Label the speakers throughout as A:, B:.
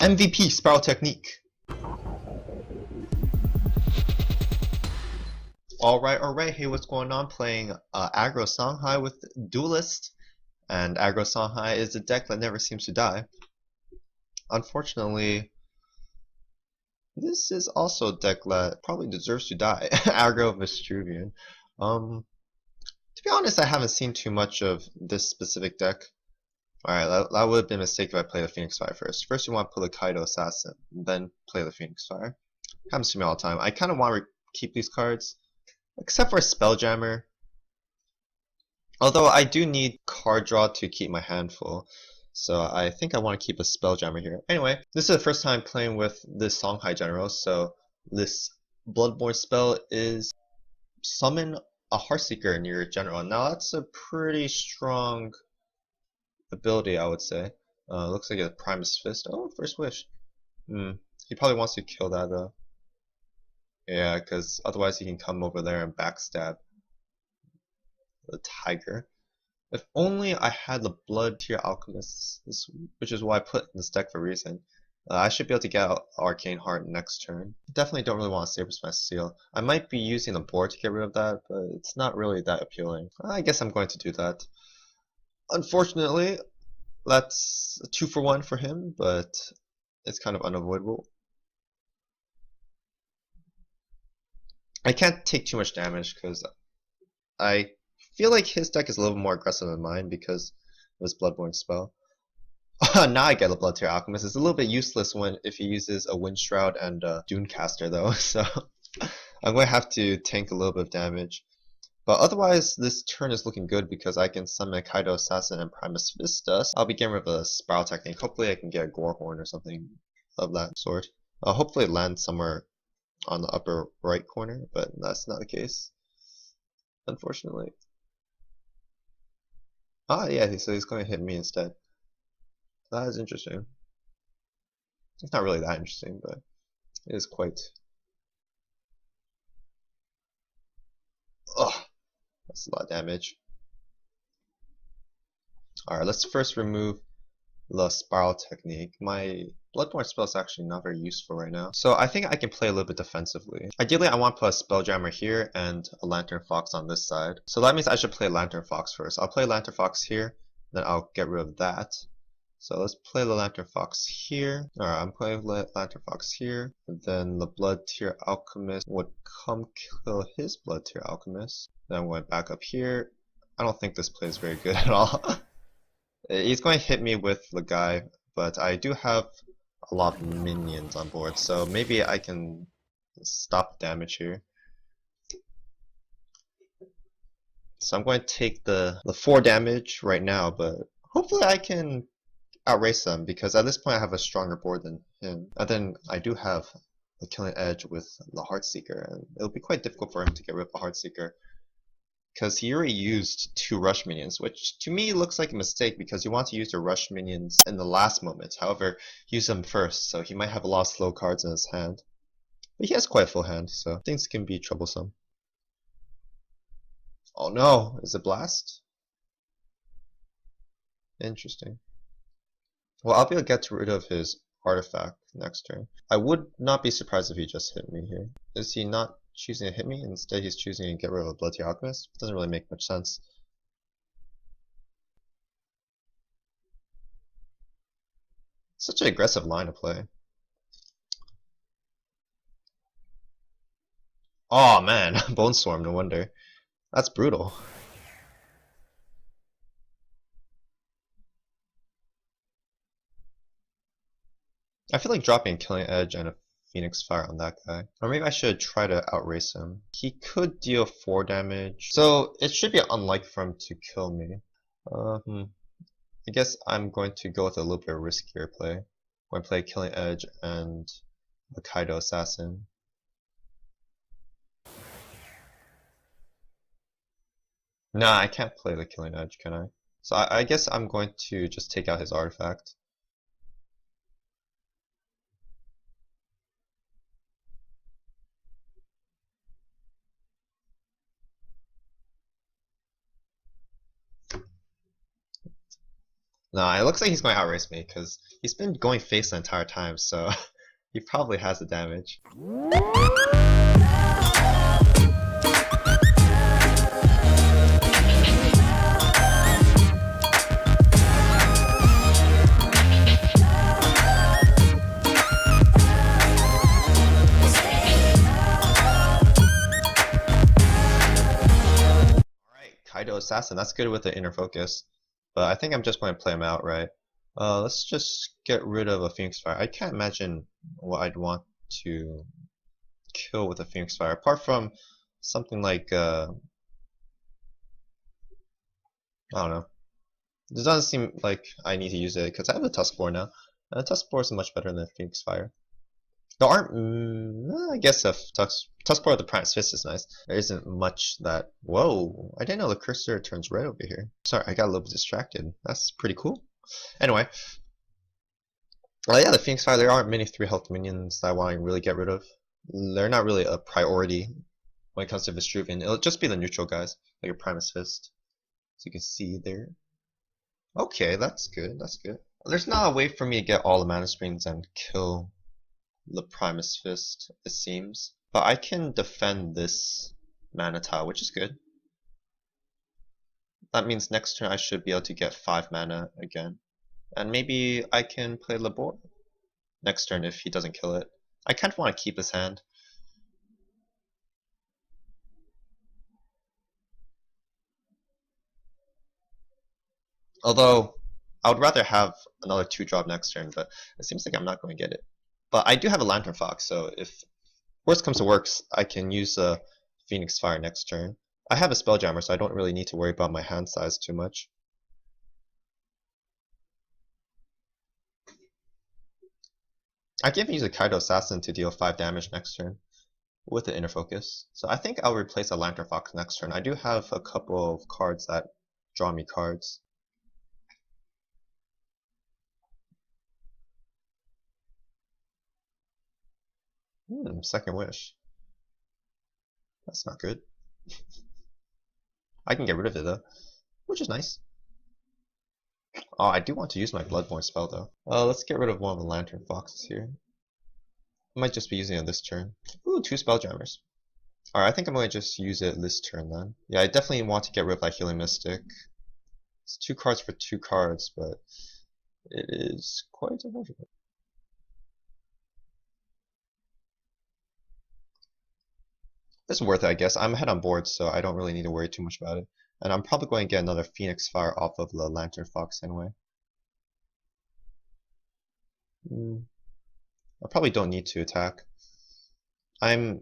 A: MVP Spiral Technique. Alright, hey, what's going on? Playing Aggro Songhai with Duelyst, and Aggro Songhai is a deck that never seems to die. Unfortunately, this is also a deck that probably deserves to die. Aggro Vestruvian. To be honest, I haven't seen too much of this specific deck. Alright, that would have been a mistake if I played the Phoenix Fire first. First you want to pull the Kaido Assassin, then play the Phoenix Fire. Happens to me all the time. I kind of want to keep these cards, except for Spelljammer. Although I do need card draw to keep my hand full. So I think I want to keep a Spelljammer here. Anyway, this is the first time playing with this Songhai General, so this Bloodborne spell is summon a Heartseeker near your general. Now that's a pretty strong ability, I would say. Looks like a Primus Fist. Oh, First Wish. He probably wants to kill that though. Yeah, because otherwise he can come over there and backstab the tiger. If only I had the Blood Tier Alchemist, which is why I put in this deck for a reason. I should be able to get out Arcane Heart next turn. Definitely don't really want to Saber Smash Seal. I might be using the board to get rid of that, but it's not really that appealing. I guess I'm going to do that. Unfortunately, that's a 2-for-1 for him, but it's kind of unavoidable. I can't take too much damage because I feel like his deck is a little more aggressive than mine because of his Bloodborne spell. Now I get a Blood Tier Alchemist. It's a little bit useless if he uses a Wind Shroud and a Dunecaster though, so I'm going to have to tank a little bit of damage. But otherwise, this turn is looking good because I can summon a Kaido Assassin and Primus Vista. I'll be getting rid of a Spiral Technique. Hopefully I can get a Gorehorn or something of that sort. Hopefully it lands somewhere on the upper right corner, but that's not the case, unfortunately. Ah, yeah, so he's going to hit me instead. That is interesting. It's not really that interesting, but it is quite... Ugh, that's a lot of damage. Alright, let's first remove the Spiral Technique. My Bloodborne spell is actually not very useful right now, so I think I can play a little bit defensively. Ideally, I want to put a Spelljammer here and a Lantern Fox on this side. So that means I should play Lantern Fox first. I'll play Lantern Fox here, then I'll get rid of that. So let's play the Lantern Fox here. Alright, I'm playing Lantern Fox here. And then the Blood Tier Alchemist would come kill his Blood Tier Alchemist. Then I'm going back up here. I don't think this play is very good at all. He's going to hit me with the guy, but I do have a lot of minions on board, so maybe I can stop damage here. So I'm going to take the 4 damage right now, but hopefully I can outrace them, because at this point I have a stronger board than him. And then I do have the Killing Edge with the Heartseeker, and it'll be quite difficult for him to get rid of the Heartseeker, because he already used 2 rush minions, which to me looks like a mistake because you want to use your rush minions in the last moment. However, use them first, so he might have a lot of slow cards in his hand. But he has quite a full hand, so things can be troublesome. Oh no, is it Blast? Interesting. Well, I'll be able to get rid of his artifact next turn. I would not be surprised if he just hit me here. Is he not choosing to hit me? Instead he's choosing to get rid of a Blood Tier Alchemist? Doesn't really make much sense. Such an aggressive line to play. Oh man, Bone Storm, no wonder. That's brutal. I feel like dropping Killing Edge and a Phoenix Fire on that guy. Or maybe I should try to outrace him. He could deal 4 damage, so it should be unlikely for him to kill me. I guess I'm going to go with a little bit riskier play. I'm going to play Killing Edge and the Kaido Assassin. Nah, I can't play the Killing Edge, can I? So I guess I'm going to just take out his artifact. Nah, it looks like he's going to outrace me because he's been going face the entire time, so he probably has the damage. Kaido Assassin, that's good with the inner focus. But I think I'm just going to play him out, right? Let's just get rid of a Phoenix Fire. I can't imagine what I'd want to kill with a Phoenix Fire, apart from something like, I don't know. It doesn't seem like I need to use it, because I have a Tuskboar now. And a Tuskboar is much better than a Phoenix Fire. There aren't, I guess if Tuskboar with the Primus Fist is nice. There isn't much that, whoa, I didn't know the cursor turns red over here. Sorry, I got a little bit distracted. That's pretty cool. Anyway, yeah, the Phoenix Fire, there aren't many 3 health minions that I want to really get rid of. They're not really a priority when it comes to Vestruvian. It'll just be the neutral guys, like your Primus Fist. So you can see there. Okay, that's good, that's good. There's not a way for me to get all the mana springs and kill the Primus Fist, it seems. But I can defend this mana tile, which is good. That means next turn I should be able to get 5 mana again. And maybe I can play Labor next turn if he doesn't kill it. I kind of want to keep his hand. Although, I would rather have another 2-drop next turn, but it seems like I'm not going to get it. But I do have a Lantern Fox, so if worst comes to worst, I can use a Phoenix Fire next turn. I have a Spelljammer, so I don't really need to worry about my hand size too much. I can even use a Kaido Assassin to deal 5 damage next turn with the Inner Focus. So I think I'll replace a Lantern Fox next turn. I do have a couple of cards that draw me cards. Second Wish. That's not good. I can get rid of it though, which is nice. Oh, I do want to use my Bloodborne spell though. Let's get rid of one of the Lantern Foxes here. I might just be using it this turn. Ooh, 2 Spelljammers. Alright, I think I'm going to just use it this turn then. Yeah, I definitely want to get rid of that Healing Mystic. It's 2 cards for 2 cards, but it is quite unfortunate. It's worth it, I guess. I'm ahead on board, so I don't really need to worry too much about it. And I'm probably going to get another Phoenix Fire off of the Lantern Fox anyway. I probably don't need to attack. I'm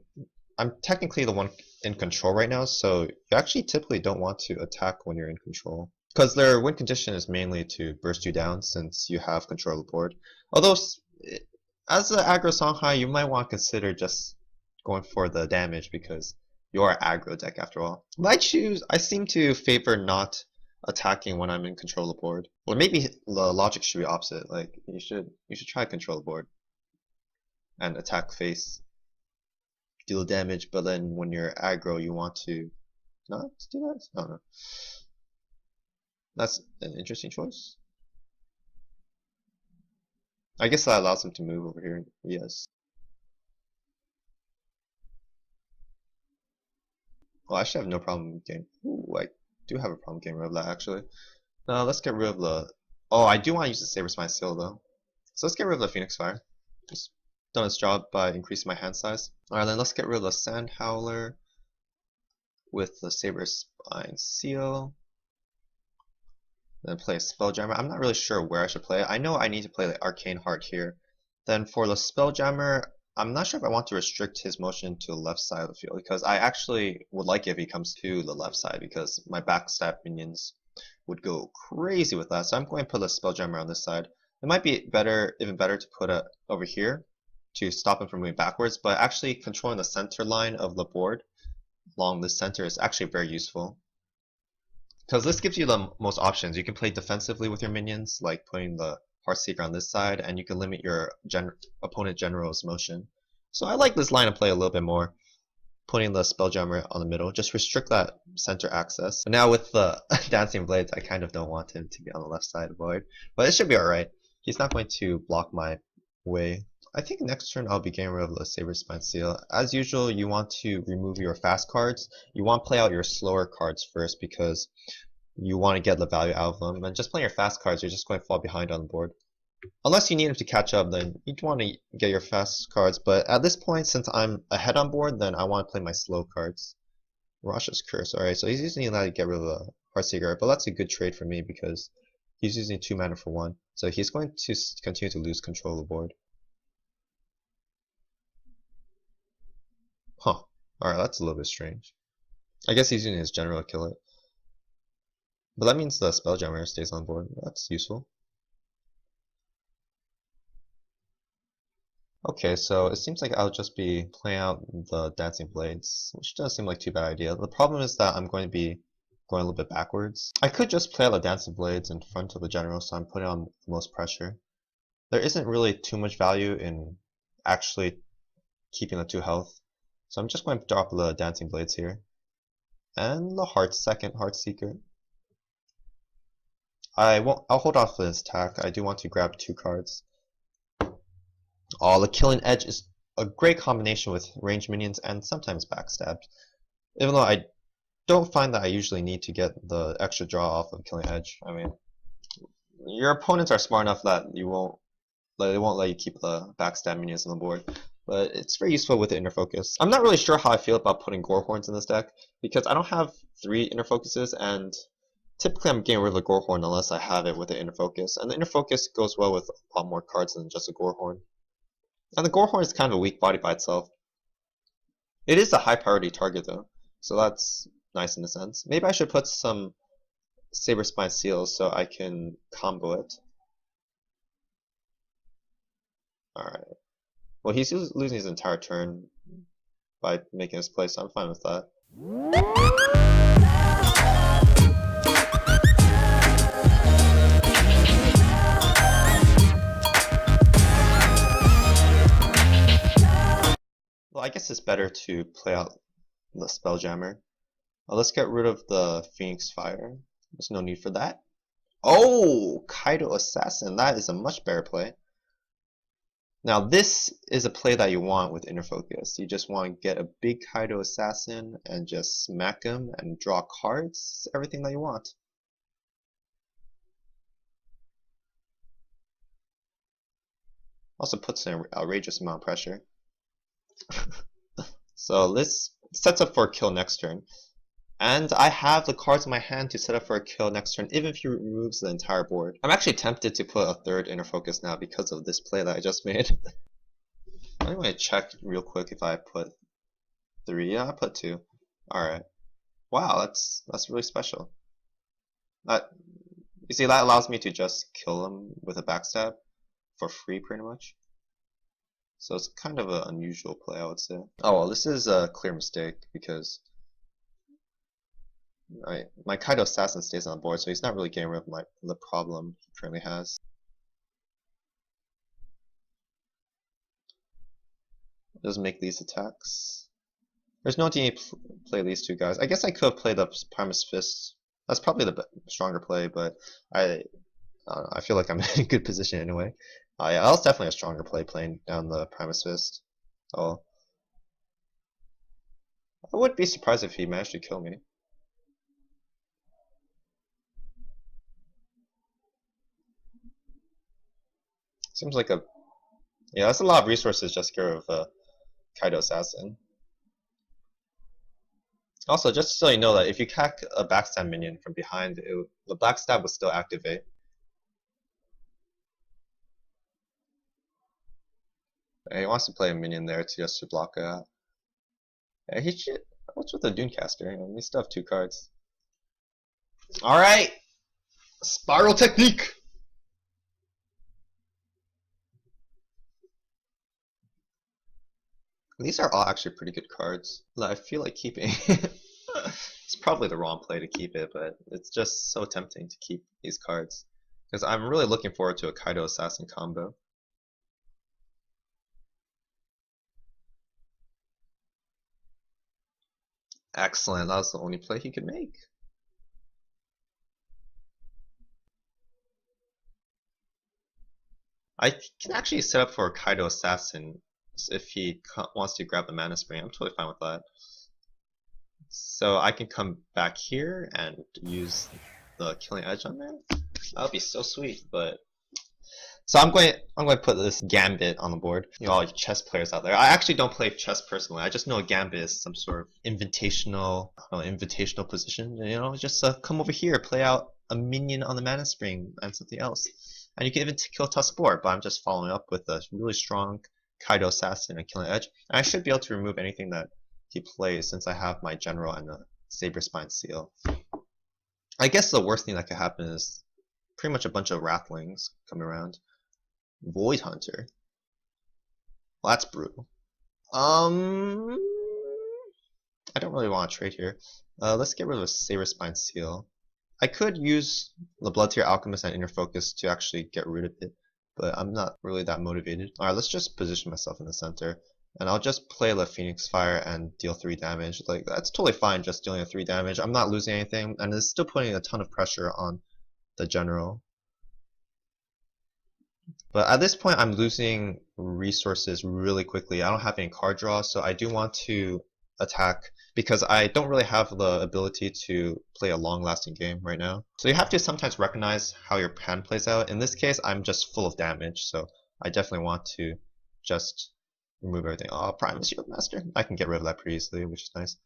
A: technically the one in control right now, so you actually typically don't want to attack when you're in control. Because their win condition is mainly to burst you down since you have control of the board. Although, as an aggro Songhai, you might want to consider just going for the damage because you're aggro deck after all. But I seem to favor not attacking when I'm in control of the board. Well, maybe the logic should be opposite. Like you should try to control the board and attack face, deal damage. But then when you're aggro, you want to not do that. I don't know. That's an interesting choice. I guess that allows him to move over here. Yes. Well, I should have no problem getting. Ooh, I do have a problem getting rid of that actually. Now let's get rid of the. Oh, I do want to use the Saber Spine Seal though. So let's get rid of the Phoenix Fire. Just done its job by increasing my hand size. Alright, then let's get rid of the Sand Howler with the Saber Spine Seal. Then play a Spelljammer. I'm not really sure where I should play it. I know I need to play the Arcane Heart here. Then for the Spelljammer, I'm not sure if I want to restrict his motion to the left side of the field because I actually would like it if he comes to the left side because my backstab minions would go crazy with that. So I'm going to put the Spelljammer on this side. It might be even better to put it over here to stop him from moving backwards, but actually controlling the center line of the board along the center is actually very useful. Because this gives you the most options. You can play defensively with your minions, like putting the Heartseeker on this side, and you can limit your opponent general's motion. So I like this line of play a little bit more. putting the Spelljammer on the middle, just restrict that center access. But now with the Dancing Blades, I kind of don't want him to be on the left side of the board. But it should be alright. He's not going to block my way. I think next turn I'll be getting rid of the Saber Spine Seal. As usual, you want to remove your fast cards. You want to play out your slower cards first because you want to get the value out of them. And just playing your fast cards, you're just going to fall behind on the board. Unless you need him to catch up, then you'd want to get your fast cards. But at this point, since I'm ahead on board, then I want to play my slow cards. Rasha's Curse. Alright, so he's using that to get rid of the Heartseeker. But that's a good trade for me because he's using 2 mana for 1. So he's going to continue to lose control of the board. Huh. Alright, that's a little bit strange. I guess he's using his general to kill it. But that means the Spelljammer stays on board. That's useful. Okay, so it seems like I'll just be playing out the Dancing Blades, which doesn't seem like too bad idea. The problem is that I'm going to be going a little bit backwards. I could just play out the Dancing Blades in front of the general, so I'm putting on the most pressure. There isn't really too much value in actually keeping the 2 health. So I'm just going to drop the Dancing Blades here. And the second Heartseeker. I'll hold off for this attack. I do want to grab 2 cards. Oh, the Killing Edge is a great combination with ranged minions and sometimes backstabs. Even though I don't find that I usually need to get the extra draw off of Killing Edge. I mean, your opponents are smart enough that they won't let you keep the backstab minions on the board. But it's very useful with the Inner Focus. I'm not really sure how I feel about putting Gorehorns in this deck, because I don't have 3 Inner Focuses, and typically I'm getting rid of the Gorehorn unless I have it with the Inner Focus. And the Inner Focus goes well with a lot more cards than just a Gorehorn. And the Gorehorn is kind of a weak body by itself. It is a high priority target though, so that's nice in a sense. Maybe I should put some Saber Spine Seals so I can combo it. Alright. Well, he's losing his entire turn by making his play, so I'm fine with that. Well, I guess it's better to play out the Spelljammer. Let's get rid of the Phoenix Fire. There's no need for that. Oh! Kaido Assassin. That is a much better play. Now this is a play that you want with Inner Focus. You just want to get a big Kaido Assassin and just smack him and draw cards. Everything that you want. Also puts an outrageous amount of pressure. So this sets up for a kill next turn. And I have the cards in my hand to set up for a kill next turn, even if he removes the entire board. I'm actually tempted to put a 3rd Inner Focus now because of this play that I just made. I'm going to check real quick if I put 3. Yeah, I put 2. Alright. Wow, that's really special. You see, that allows me to just kill him with a backstab for free, pretty much. So it's kind of an unusual play, I would say. Oh well, this is a clear mistake because my Kaido Assassin stays on the board, so he's not really getting rid of the problem he currently has. Doesn't make these attacks. There's no need to play these 2 guys. I guess I could have played the Primus Fist. That's probably the stronger play, but I feel like I'm in a good position anyway. Yeah, that was definitely a stronger play playing down the Primus Fist. Oh. I would be surprised if he managed to kill me. Seems like yeah, that's a lot of resources just to get rid of Kaido Assassin. Also, just so you know that if you attack a backstab minion from behind, the backstab will still activate. And he wants to play a minion there to block it out. Yeah, he should. What's with the Dunecaster? We still have 2 cards. Alright! Spiral Technique! These are all actually pretty good cards that I feel like keeping. It's probably the wrong play to keep it, but it's just so tempting to keep these cards. Because I'm really looking forward to a Kaido Assassin combo. Excellent, that was the only play he could make. I can actually set up for a Kaido Assassin if he wants to grab the Mana Spring. I'm totally fine with that. So I can come back here and use the Killing Edge on there. That would be so sweet, but so I'm going to put this Gambit on the board. You know, all you chess players out there. I actually don't play chess personally. I just know a Gambit is some sort of invitational position. You know, just come over here, play out a minion on the Mana Spring and something else. And you can even kill Tuskboard, but I'm just following up with a really strong Kaido Assassin and Killing Edge. And I should be able to remove anything that he plays since I have my General and a Saber Spine Seal. I guess the worst thing that could happen is pretty much a bunch of Wrathlings come around. Void Hunter. Well, that's brutal. I don't really want to trade here. Let's get rid of a Saber Spine Seal. I could use the Blood Tier Alchemist and Inner Focus to actually get rid of it, but I'm not really that motivated. Alright, let's just position myself in the center. And I'll just play the Phoenix Fire and deal 3 damage. Like, that's totally fine just dealing 3 damage. I'm not losing anything, and it's still putting a ton of pressure on the General. But at this point, I'm losing resources really quickly. I don't have any card draw, so I do want to attack because I don't really have the ability to play a long-lasting game right now. So you have to sometimes recognize how your hand plays out. In this case, I'm just full of damage, so I definitely want to just remove everything. Oh, Prime Shield Master. I can get rid of that pretty easily, which is nice.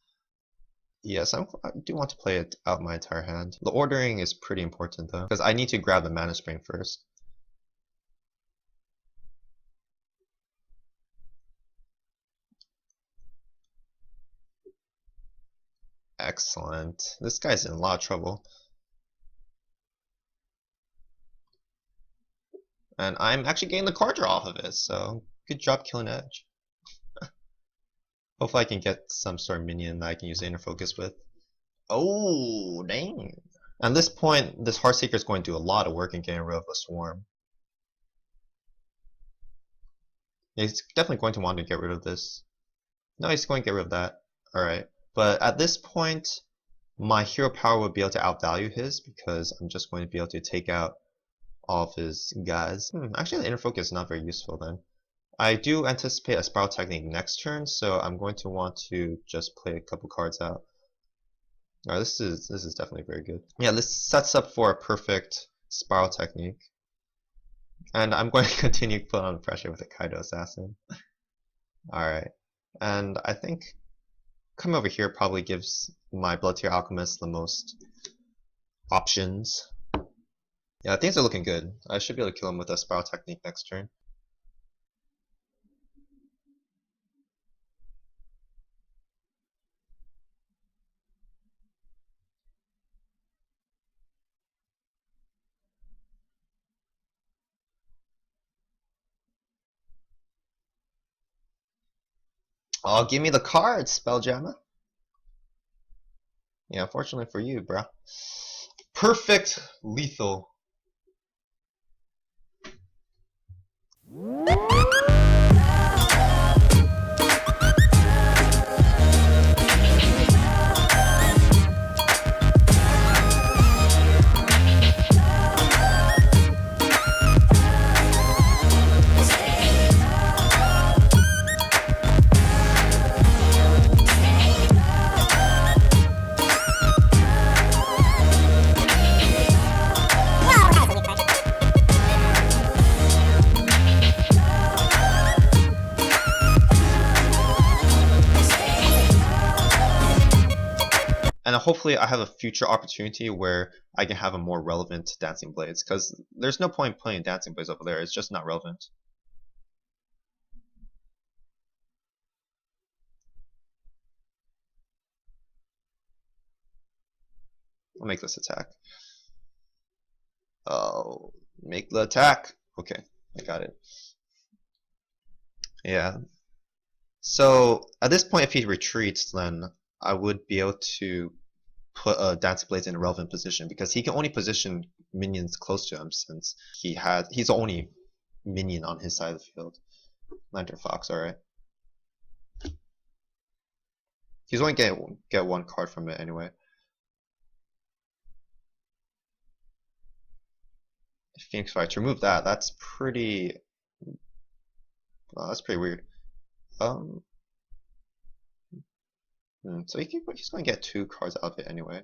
A: Yes, I do want to play it out my entire hand. The ordering is pretty important though, because I need to grab the Mana Spring first. Excellent. This guy's in a lot of trouble. And I'm actually getting the card draw off of it, so good job Killing Edge. Hopefully I can get some sort of minion that I can use Inner Focus with. Oh, dang. At this point, this Heartseeker is going to do a lot of work in getting rid of the Swarm. He's definitely going to want to get rid of this. No, he's going to get rid of that. Alright. But at this point, my hero power would be able to outvalue his because I'm just going to be able to take out all of his guys. Actually, the Inner Focus is not very useful then. I do anticipate a Spiral Technique next turn, so I'm going to want to just play a couple cards out. Alright, this is definitely very good. Yeah, this sets up for a perfect Spiral Technique. And I'm going to continue to put on pressure with a Kaido Assassin. Alright, and I think coming over here probably gives my Blood Tier Alchemist the most options. Yeah, things are looking good. I should be able to kill him with a Spiral Technique next turn. Oh, give me the cards, Spelljammer. Yeah, unfortunately for you, bruh. Perfect lethal. And hopefully I have a future opportunity where I can have a more relevant Dancing Blades, because there's no point playing Dancing Blades over there, it's just not relevant. I'll make this attack. Oh, make the attack! Okay, I got it. Yeah. So, at this point if he retreats, then I would be able to put Dancing Blades in a relevant position because he can only position minions close to him since he's the only minion on his side of the field. Lantern Fox, alright. He's only get one card from it anyway. Phoenix Fire to remove that. That's pretty. That's pretty weird. So he's going to get 2 cards out of it anyway,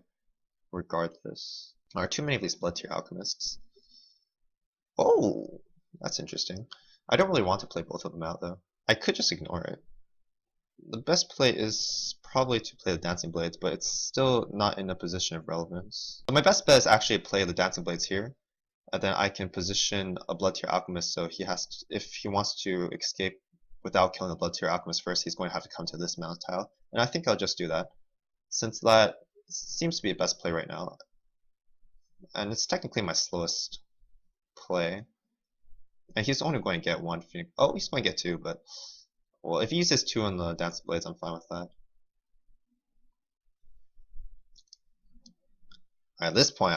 A: regardless. There are too many of these Blood Tier Alchemists. Oh, that's interesting. I don't really want to play both of them out though. I could just ignore it. The best play is probably to play the Dancing Blades, but it's still not in a position of relevance. So my best bet is actually to play the Dancing Blades here, and then I can position a Blood Tier Alchemist so he has to, if he wants to escape without killing the Blood Tier Alchemist first, he's going to have to come to this mountain tile. And I think I'll just do that, since that seems to be a best play right now. And it's technically my slowest play. And he's only going to get 1 Phoenix. Oh, he's going to get 2, but well, if he uses 2 on the Dancing Blades, I'm fine with that. At this point,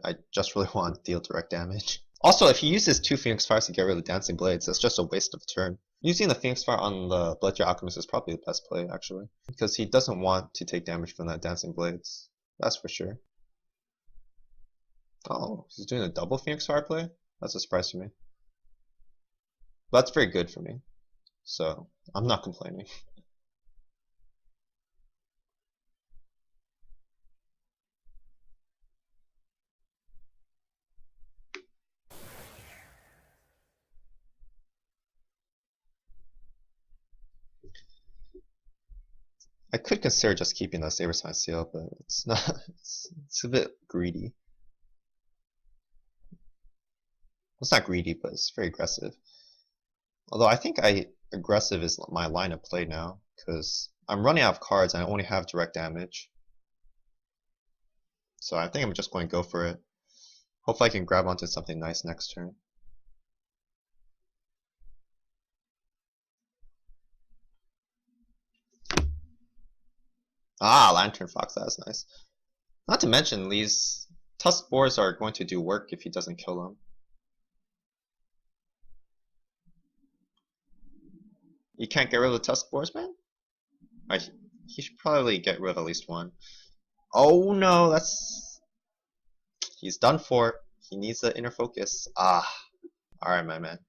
A: I just really want to deal direct damage. Also, if he uses 2 Phoenix Fires to get rid of the Dancing Blades, that's just a waste of a turn. Using the Phoenix Fire on the Blood Tier Alchemist is probably the best play, actually. Because he doesn't want to take damage from that Dancing Blades. That's for sure. Oh, he's doing a double Phoenix Fire play? That's a surprise to me. But that's very good for me. So, I'm not complaining. I could consider just keeping the Saber Sign Seal, but it's not. It's a bit greedy. It's not greedy, but it's very aggressive. Although I think aggressive is my line of play now, because I'm running out of cards and I only have direct damage. So I think I'm just going to go for it. Hopefully I can grab onto something nice next turn. Ah, Lantern Fox, that's nice. Not to mention, these Tusk Boars are going to do work if he doesn't kill them. You can't get rid of the Tusk Boars, man? He should probably get rid of at least 1. Oh no, that's... He's done for. He needs the inner focus. Ah. Alright, my man.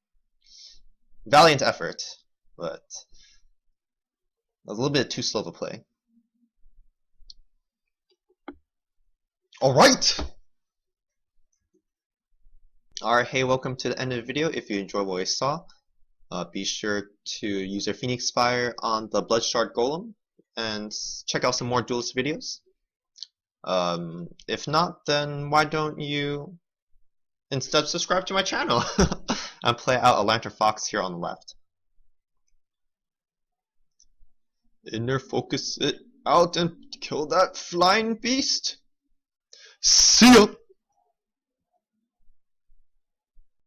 A: Valiant effort, but a little bit too slow to play. Alright! Alright, hey, welcome to the end of the video. If you enjoyed what you saw, be sure to use your Phoenix Fire on the Blood Shard Golem and check out some more Duelyst videos. If not, then why don't you instead subscribe to my channel and play out a Lantern Fox here on the left. Inner focus it out and kill that flying beast. See ya!